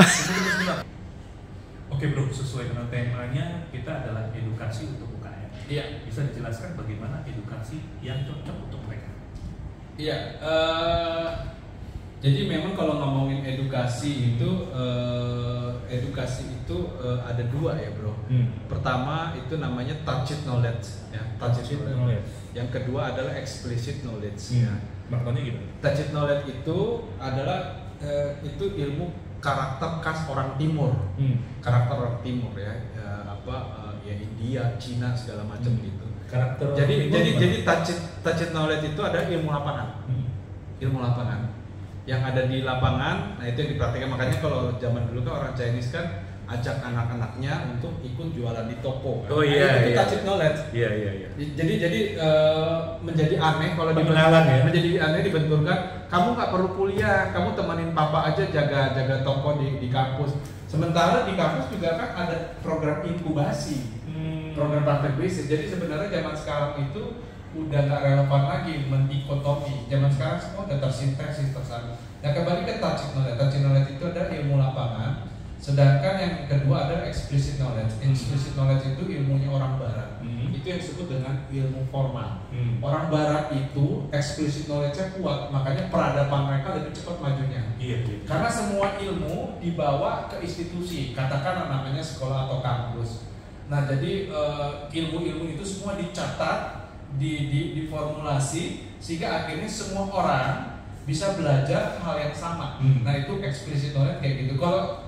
Sebentar. Oke bro, sesuai dengan temanya kita adalah edukasi untuk UKM. Iya. Bisa dijelaskan bagaimana edukasi yang cocok untuk mereka? Iya. Jadi memang kalau ngomongin edukasi itu ada dua ya bro. Pertama itu namanya tacit knowledge ya, tacit knowledge. Yang kedua adalah explicit knowledge ya. Maknanya gitu. Tacit knowledge itu adalah itu ilmu karakter khas orang timur. Karakter orang timur ya, ya India, Cina segala macam gitu. Karakter. Jadi tacit knowledge itu ada ilmu lapangan. Ilmu lapangan yang ada di lapangan, nah itu yang dipraktikkan. Makanya kalau zaman dulu kan orang Chinese kan ajak anak-anaknya untuk ikut jualan di toko. Oh iya. Itu tacit knowledge. Iya. Jadi menjadi aneh kalau pengenalan ya. Menjadi aneh dibenturkan. Kamu nggak perlu kuliah, kamu temenin papa aja jaga toko di kampus. Sementara di kampus juga kan ada program inkubasi, program praktek bisnis. Jadi sebenarnya zaman sekarang itu udah nggak relevan lagi mendikotomi. Zaman sekarang semua udah tersintesis tersana. Nah kembali ke tacit knowledge. Tacit knowledge itu ada ilmu lapangan. Sedangkan yang kedua ada explicit knowledge. Explicit knowledge itu ilmunya orang barat. Itu yang disebut dengan ilmu formal. Orang barat itu explicit knowledge-nya kuat, makanya peradaban mereka lebih cepat majunya. Iya. Karena semua ilmu dibawa ke institusi, katakan namanya sekolah atau kampus. Nah jadi ilmu-ilmu itu semua dicatat, diformulasi sehingga akhirnya semua orang bisa belajar hal yang sama. Nah itu explicit knowledge kayak gitu. Kalau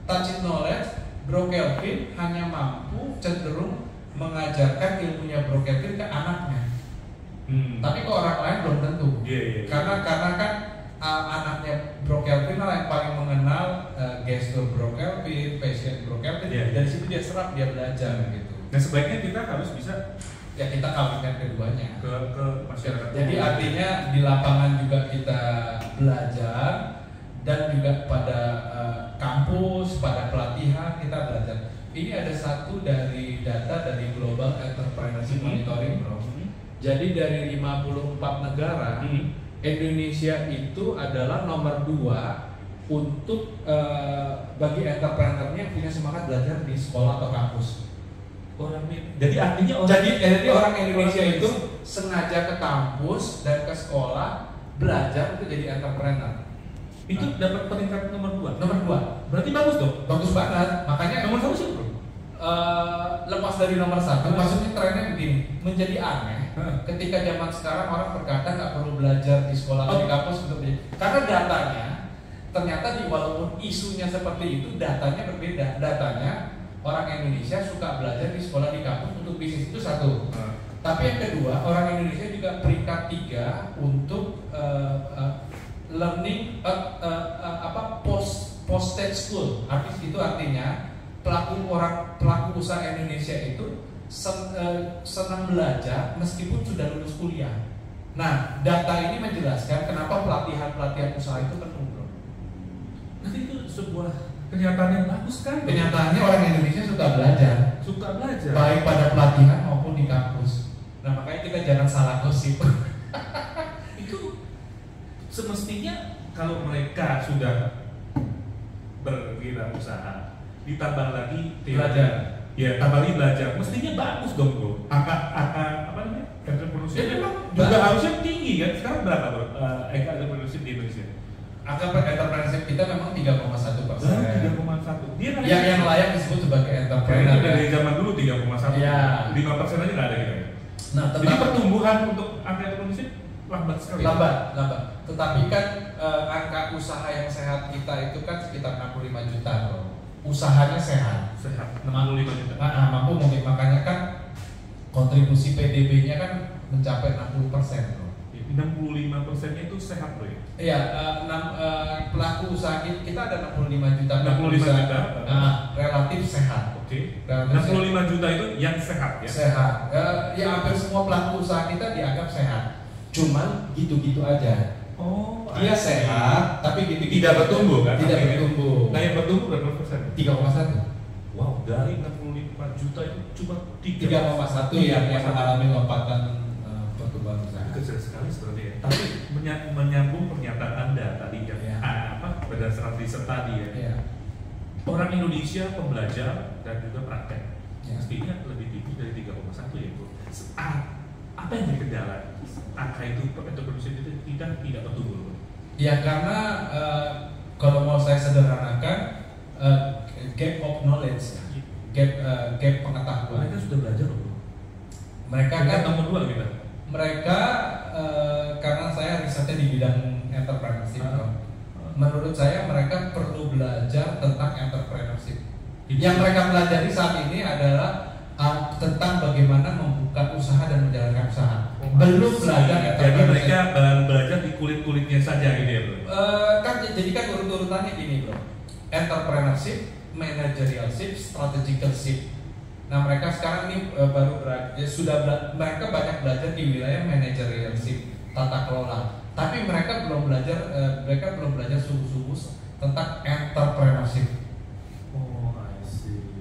tacit knowledge, Bro Kelvin hanya mampu cenderung mengajarkan ilmunya Bro Kelvin ke anaknya. Tapi ke orang lain belum tentu. Karena kan anaknya Bro Kelvin lah yang paling mengenal gestur Bro Kelvin, passion Bro Kelvin. Dari situ dia serap, dia belajar gitu. Nah sebaiknya kita harus bisa ya kita kawinkan keduanya ke masyarakat. Jadi artinya di lapangan juga kita belajar dan juga pada kampus, pada pelatihan kita belajar. Ini ada satu dari data dari Global Entrepreneurship Monitoring bro. Jadi dari 54 negara Indonesia itu adalah nomor 2 untuk bagi entrepreneurnya yang punya semangat belajar di sekolah atau kampus. Jadi artinya orang Indonesia itu sengaja ke kampus dan ke sekolah belajar untuk jadi entrepreneur. Itu dapat peringkat nomor 2. Nomor 2. Berarti bagus dong. Bagus banget. Makanya nomor 1 sih bro. Lepas dari nomor 1, maksudnya trennya begini, menjadi aneh. Ketika zaman sekarang orang berkata nggak perlu belajar di sekolah atau di kampus untuk karena datanya ternyata walaupun isunya seperti itu, datanya berbeda. Datanya orang Indonesia suka belajar di sekolah di kampus untuk bisnis itu satu. Tapi yang kedua, orang Indonesia juga peringkat 3 untuk learning post-stage school. Itu artinya pelaku usaha Indonesia itu senang belajar meskipun sudah lulus kuliah. Nah, data ini menjelaskan kenapa pelatihan usaha itu penuh, bro. Nanti itu sebuah kenyataan yang bagus kan? Kenyataannya orang Indonesia suka belajar, baik pada pelatihan maupun di kampus. Nah makanya kita jangan salah gosip. Itu semestinya kalau mereka sudah berwirausaha, ditambah lagi belajar, ya tambah lagi belajar, mestinya bagus dong bro. Angka apa namanya? Entrepreneurship juga harusnya tinggi kan? Sekarang berapa bro? Angka entrepreneurship di Indonesia? Angka entrepreneurship kita memang 3,1%. 3,1. Dia yang layak disebut sebagai entrepreneur. Dari zaman dulu 3,1. Ya. 5% aja nggak ada gitu. Nah, jadi pertumbuhan untuk angka entrepreneurship lambat sekali. Lambat. Tetapi kan angka usaha yang sehat kita itu kan sekitar 65 juta bro. Usahanya sehat. 65 juta. Mampu mungkin, makanya kan kontribusi PDB-nya kan mencapai 60% bro. 65%-nya itu sehat bro ya? Iya, pelaku usaha kita ada 65 juta. 65 juta. Relatif sehat. Oke. 65 juta itu yang sehat ya? Sehat. Ya hampir semua pelaku usaha kita dianggap sehat. Cuman gitu-gitu aja. Oh. Dia sehat, tapi gitu-gitu. Tidak bertumbuh kan? Tidak bertumbuh. Nah yang bertumbuh berapa persen? 3,1. Wow, dari 65 juta itu cuma 3,1 yang mengalami lompatan pertumbuhan usaha. Kecil sekali seperti ya. Tapi menyambung pernyataan Anda tadi yang berdasarkan berdasarkan riset tadi ya. Iya. Orang Indonesia pembelajar dan juga praktek Ya. mestinya lebih tinggi dari 3,1 ya bro. Apa yang jadi kendala? Angka itu entrepreneurship itu tidak bertumbuh bro. Ya karena kalau mau saya sederhanakan gap of knowledge, gap pengetahuan. Mereka sudah belajar loh bro. Mereka kan nomor 2 kita. Mereka karena saya risetnya di bidang entrepreneurship, menurut saya mereka perlu belajar tentang entrepreneurship. Yang mereka pelajari saat ini adalah tentang bagaimana membuka usaha dan menjalankan usaha. Belum belajar Jadi mereka belajar di kulit-kulitnya saja gitu ya bro. Jadi kan urut-urutannya gini bro. Entrepreneurship, managerialship, strategicalship. Nah mereka sekarang ini mereka banyak belajar di wilayah managerialship, tata kelola. Tapi mereka belum belajar sungguh-sungguh tentang entrepreneurship.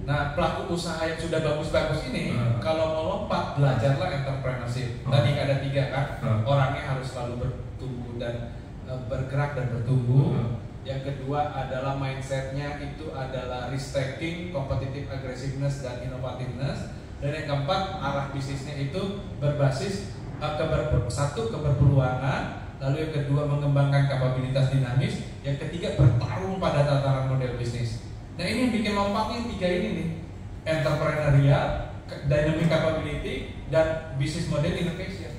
Nah pelaku usaha yang sudah bagus-bagus ini kalau mau lompat belajarlah entrepreneurship. Tadi ada 3 kan, orangnya harus selalu bertumbuh dan bergerak dan bertumbuh. Yang kedua adalah mindsetnya itu adalah risk taking, competitive aggressiveness dan innovativeness. Dan yang keempat arah bisnisnya itu berbasis keberpeluangan. Lalu yang kedua mengembangkan kapabilitas dinamis. Yang ketiga bertarung pada tataran model bisnis. Nah ini yang bikin lompatnya 3 ini nih, entrepreneurial, dynamic capability, dan business model innovation.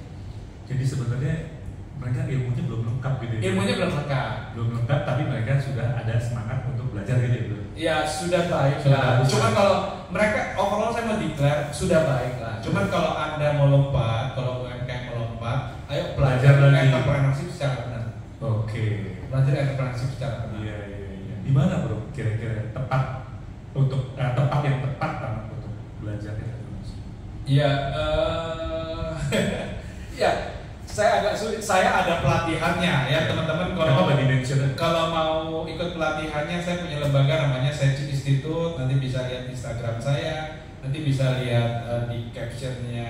Jadi sebenarnya mereka ilmunya belum lengkap gitu ya? Ilmunya belum lengkap, tapi mereka sudah ada semangat untuk belajar gitu ya? Ya sudah baik lah. Cuman kalau mereka overall saya mau declare sudah baik lah. Cuman kalau Anda mau lompat, kalau UMKM mau lompat, ayo belajar entrepreneurship secara benar. Oke. Belajar entrepreneurship secara benar. Iya. Di mana bro kira-kira tempat yang tepat banget untuk belajar entrepreneurship? Iya, ya saya agak sulit. Saya ada pelatihannya ya teman-teman. Kalau mau ikut pelatihannya, saya punya lembaga namanya Sensi Institute. Nanti bisa lihat Instagram saya, nanti bisa lihat di captionnya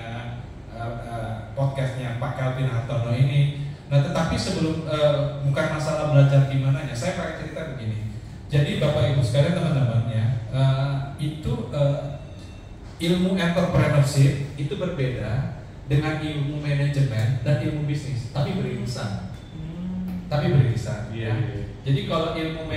podcastnya Pak Calvin Hartono ini. Nah, tetapi sebelum bukan masalah belajar di mananya, saya pengen cerita begini. Jadi Bapak Ibu sekalian teman-teman ya, ilmu entrepreneurship itu berbeda dengan ilmu manajemen dan ilmu bisnis, tapi beririsan. Yeah. Jadi kalau ilmu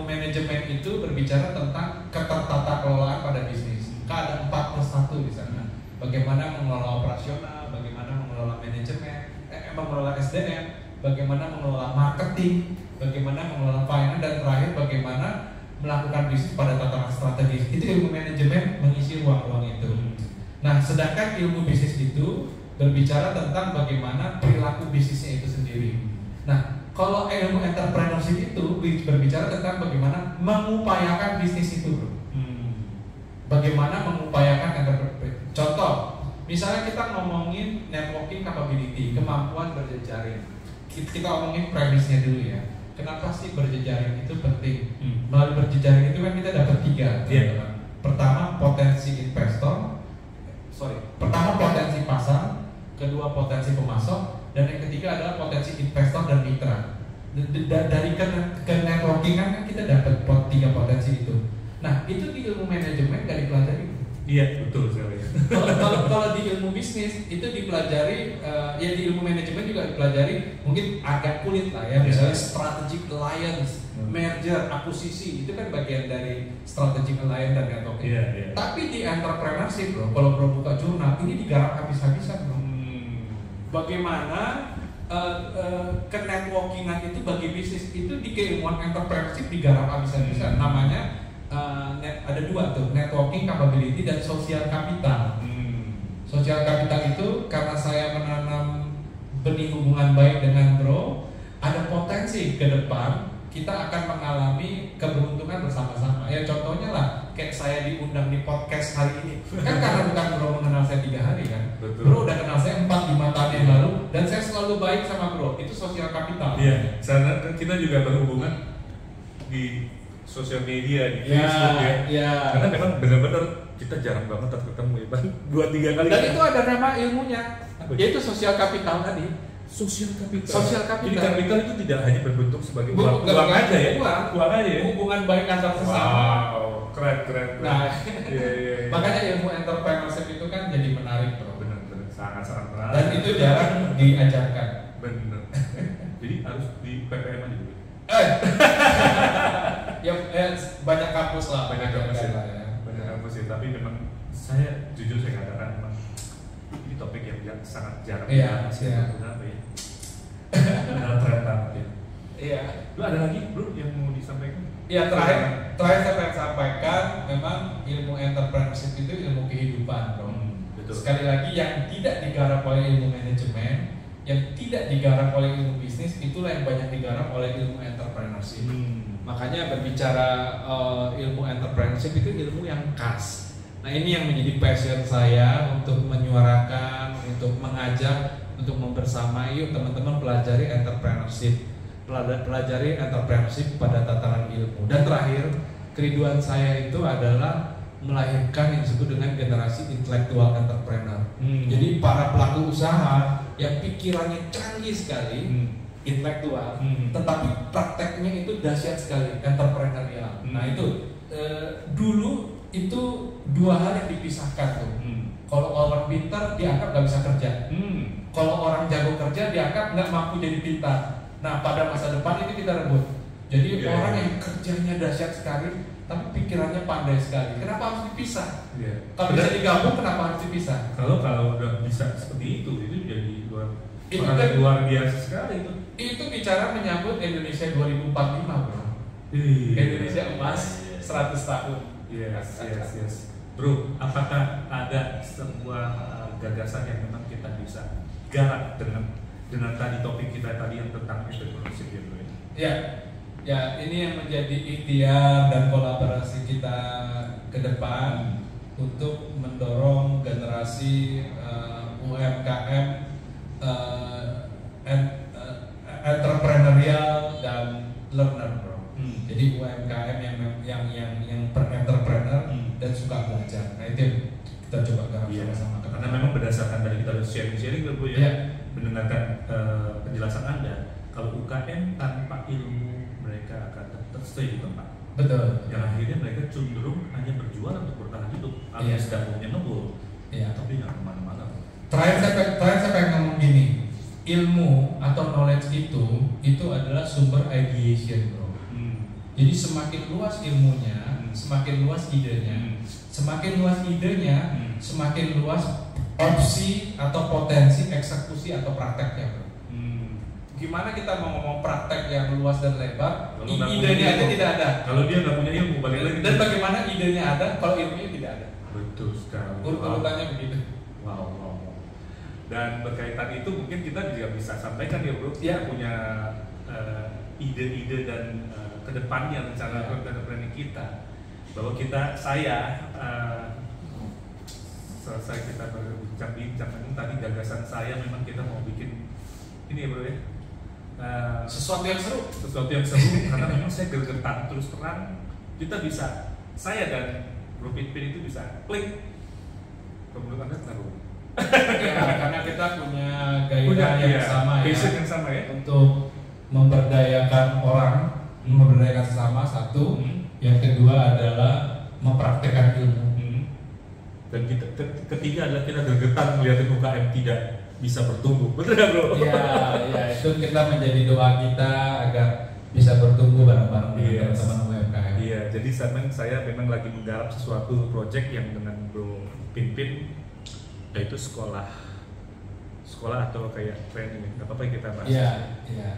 manajemen itu berbicara tentang tata kelolaan pada bisnis. Ada 4+1 di sana. Bagaimana mengelola operasional, bagaimana mengelola manajemen, mengelola SDM, bagaimana mengelola marketing, bagaimana mengelola finance, dan terakhir bagaimana melakukan bisnis pada tataran strategis. Itu ilmu manajemen mengisi ruang-ruang itu. Nah, sedangkan ilmu bisnis itu berbicara tentang bagaimana perilaku bisnisnya itu sendiri. Nah, kalau ilmu entrepreneurship itu berbicara tentang bagaimana mengupayakan bisnis itu, bro. Bagaimana mengupayakan entrepreneurship. Contoh, misalnya kita ngomongin networking capability, kemampuan berjejaring. Kita ngomongin premisnya dulu ya. Kenapa sih berjejaring itu penting? Melalui berjejaring itu kan kita dapat 3. Pertama potensi potensi pasar, kedua potensi pemasok, dan yang ketiga adalah potensi investor dan mitra. Dari networking kan kita dapat 3 potensi itu. Nah itu di ilmu manajemen gak dipelajari. Iya betul sekali. Kalau di ilmu bisnis itu dipelajari, ya di ilmu manajemen juga dipelajari, mungkin agak kulit lah ya, misalnya strategic alliance, merger, akuisisi, itu kan bagian dari strategic alliance dan networking. Tapi di entrepreneurship bro, kalau bro buka jurnal ini digarap habis-habisan bro. Bagaimana networkingan itu bagi bisnis itu di keilmuan entrepreneurship digarap habis-habisan. Namanya ada 2 tuh, networking capability dan social capital. Social capital itu karena saya menanam benih hubungan baik dengan bro, ada potensi ke depan kita akan mengalami keberuntungan bersama-sama. Ya contohnya lah, kayak saya diundang di podcast hari ini, kan karena bukan bro mengenal saya 3 hari kan. Betul. Bro udah kenal saya 4-5 tahun yang lalu, dan saya selalu baik sama bro. Itu social capital. Iya, karena kita juga berhubungan di sosial media, di Facebook ya. Karena memang benar-benar kita jarang banget ketemu ya, 2-3 kali. Dan itu ada nama ilmunya, yaitu sosial kapital tadi. Social capital. Social capital. Jadi capital itu tidak hanya berbentuk sebagai Bukan uang aja ya. Uang aja ya. Hubungan baik antar sesama. Wow, keren. Nah, iya. makanya ilmu entrepreneurship itu kan jadi menarik, bro. Benar, sangat menarik. Dan itu jarang diajarkan. Benar. Jadi harus di PPM aja dulu. Ya, banyak kampus lah, Banyak kampus lah ya. ya. Banyak kampus ya. Tapi memang saya jujur saya katakan memang ini topik yang sangat jarang dibahas ya. Kenapa ya? Benar tren banget ya. Iya. Lu ada lagi bro yang mau disampaikan? Iya, terakhir saya pengen sampaikan memang ilmu entrepreneurship itu ilmu kehidupan, bro. Betul. Sekali lagi yang tidak digarap oleh ilmu manajemen, yang tidak digarap oleh ilmu bisnis, itulah yang banyak digarap oleh ilmu entrepreneurship. Makanya berbicara ilmu entrepreneurship itu ilmu yang khas. Nah, ini yang menjadi passion saya untuk menyuarakan, untuk mengajak, untuk membersamai. Yuk teman-teman pelajari entrepreneurship. Pelajari entrepreneurship pada tataran ilmu. Dan terakhir, kerinduan saya itu adalah melahirkan yang disebut dengan generasi intelektual entrepreneur. Jadi para pelaku usaha yang pikirannya canggih sekali, intelektual, tetapi prakteknya itu dahsyat sekali, entrepreneurial. Nah itu dulu itu dua hal yang dipisahkan tuh. Kalau orang pintar dianggap nggak bisa kerja. Kalau orang jago kerja dianggap nggak mampu jadi pintar. Nah pada masa depan itu kita rebut. Jadi orang yang kerjanya dahsyat sekali, tapi pikirannya pandai sekali. Kenapa harus dipisah? Kalau bisa digabung, kenapa harus dipisah? Kalau udah bisa seperti itu jadi luar biasa sekali itu. Itu bicara menyambut Indonesia 2045, bro. Indonesia emas 100 tahun. Yes. Bro, apakah ada sebuah gagasan yang memang kita bisa garap dengan tadi topik kita tadi yang tentang entrepreneurship ya bro? Ya, ini yang menjadi ikhtiar dan kolaborasi kita ke depan untuk mendorong generasi UMKM entrepreneurial dan learner, bro. Jadi UMKM yang per-entrepreneur dan suka belajar. Nah itu kita coba garap sama-sama. Karena memang berdasarkan dari kita sharing bro ya. Mendengarkan penjelasan Anda, kalau UKM tanpa ilmu mereka akan terstay di tempat. Betul. Yang akhirnya mereka cenderung hanya berjualan untuk bertahan hidup, alias dapurnya ngebul. Tapi nggak kemana-mana. Terakhir saya pengen ngomong gini, ilmu atau knowledge itu adalah sumber ideation, bro. Jadi semakin luas ilmunya, semakin luas idenya. Semakin luas idenya, semakin luas opsi atau potensi eksekusi atau prakteknya, bro. Gimana kita mau ngomong praktek yang luas dan lebar, idenya aja tidak ada. Kalau dia nggak punya ilmu, balik lagi. Dan bagaimana idenya ada kalau ilmunya tidak ada? Betul sekali. Urut-urutannya begitu. Wow. Dan berkaitan itu mungkin kita juga bisa sampaikan ya bro, kita punya ide-ide dan kedepannya rencana entrepreneur kita, bahwa selesai kita berbincang-bincang, tadi gagasan saya memang kita mau bikin ini ya bro ya, sesuatu yang seru karena memang saya gergetan terus terang kita bisa, saya dan Bro Pinpin itu bisa klik. Menurut Anda kenapa? Karena kita punya gairah yang sama ya, passion yang sama ya, untuk memberdayakan orang, memberdayakan sesama satu, yang kedua adalah mempraktekkan ilmu. Dan ketiga adalah kita gergetan melihat UKM tidak bisa bertumbuh, betul nggak bro? Ya itu kita menjadi doa kita agar bisa bertumbuh bareng-bareng dengan teman-teman UMKM. Iya, jadi saya memang lagi menggarap sesuatu project yang dengan Bro Pinpin, yaitu sekolah atau kayak training, nggak apa-apa kita bahas. Iya.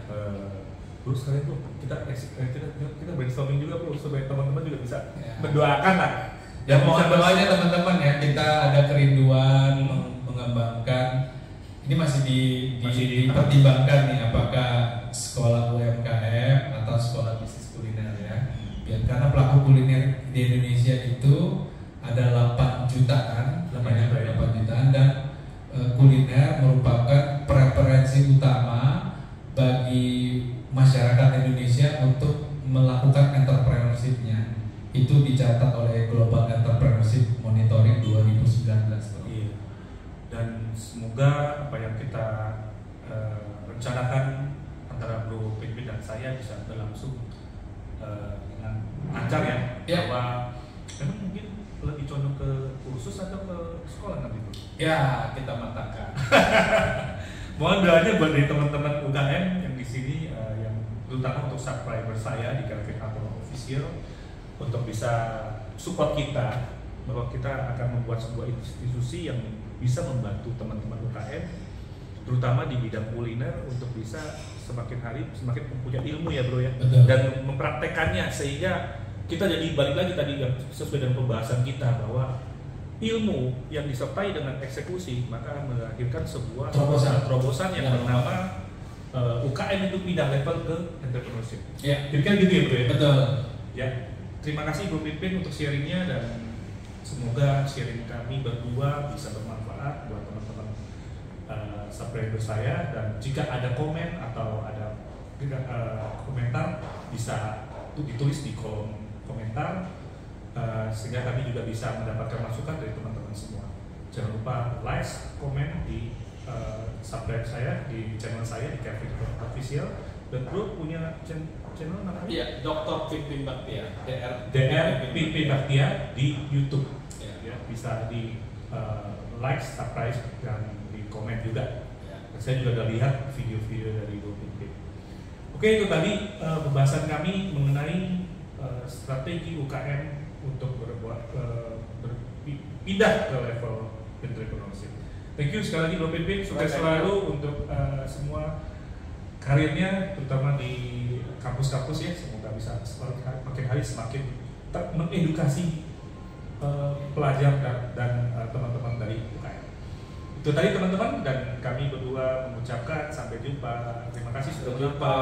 Bro sekalian bro, kita brainstorming juga bro, supaya teman-teman juga bisa mendoakan lah. Ya mohon doanya teman-teman ya, kita ada kerinduan mengembangkan. Ini masih dipertimbangkan nih, apakah sekolah UMKM atau sekolah bisnis kuliner ya. Karena pelaku kuliner di Indonesia itu ada 8 jutaan, 8 jutaan, dan kuliner merupakan preferensi utama bagi masyarakat Indonesia untuk melakukan entrepreneurship-nya. Itu dicatat oleh Global Entrepreneurship Monitoring 2019. Iya. Dan semoga apa yang kita rencanakan antara Bro Pipin dan saya bisa berlangsung dengan lancar ya. Bahwa memang mungkin lebih condong ke kursus atau ke sekolah nanti Bro? Ya, kita matangkan. Mohon doanya buat dari teman-teman UKM yang di sini, yang terutama untuk subscriber saya di Kelvin Apollo Official, untuk bisa support kita bahwa kita akan membuat sebuah institusi yang bisa membantu teman-teman UKM, terutama di bidang kuliner, untuk bisa semakin hari semakin punya ilmu ya Bro ya. Betul. Dan mempraktekannya, sehingga kita jadi balik lagi tadi yang sesuai dengan pembahasan kita, bahwa ilmu yang disertai dengan eksekusi maka melahirkan sebuah terobosan yang bernama UKM itu pindah level ke entrepreneurship. Ya. Kira-kira gitu ya Bro ya. Betul. Ya, terima kasih Bro Pipin untuk sharingnya, dan semoga sharing kami berdua bisa bermanfaat buat teman-teman subscriber saya. Dan jika ada komen atau ada komentar, bisa ditulis di kolom komentar, sehingga kami juga bisa mendapatkan masukan dari teman-teman semua. Jangan lupa like, komen di subscribe saya di channel saya di Kelvin Official. Dan Bro punya channel namanya? Iya, Dr. Pipin Baktia, DR Pipin Baktia di YouTube. Ya, bisa di like, subscribe, dan di komen juga. Dan saya juga udah lihat video-video dari Bro Pipin. Oke, itu tadi pembahasan kami mengenai strategi UKM untuk pindah ke level entrepreneurship. Thank you sekali lagi Bro Pipin, sukses selalu untuk semua karirnya, terutama di kampus-kampus ya. Semoga bisa makin hari semakin mengedukasi pelajar dan teman-teman dari UKM. Itu tadi teman-teman, dan kami berdua mengucapkan sampai jumpa. Terima kasih sudah berjumpa.